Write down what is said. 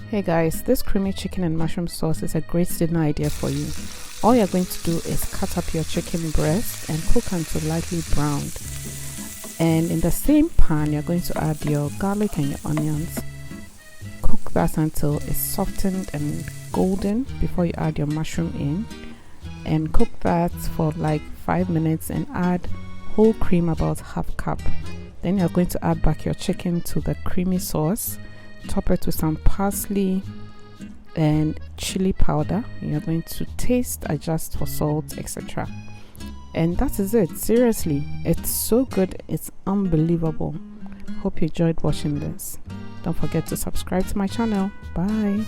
Hey guys, this creamy chicken and mushroom sauce is a great dinner idea for you. All you're going to do is cut up your chicken breast and cook until lightly browned. And in the same pan, you're going to add your garlic and your onions. Cook that until it's softened and golden before you add your mushroom in. And cook that for like 5 minutes and add whole cream about half cup. Then you're going to add back your chicken to the creamy sauce. Top it with some parsley and chili powder. You're going to taste, adjust for salt, etc. And that is it. Seriously, it's so good, it's unbelievable. Hope you enjoyed watching this. Don't forget to subscribe to my channel. Bye.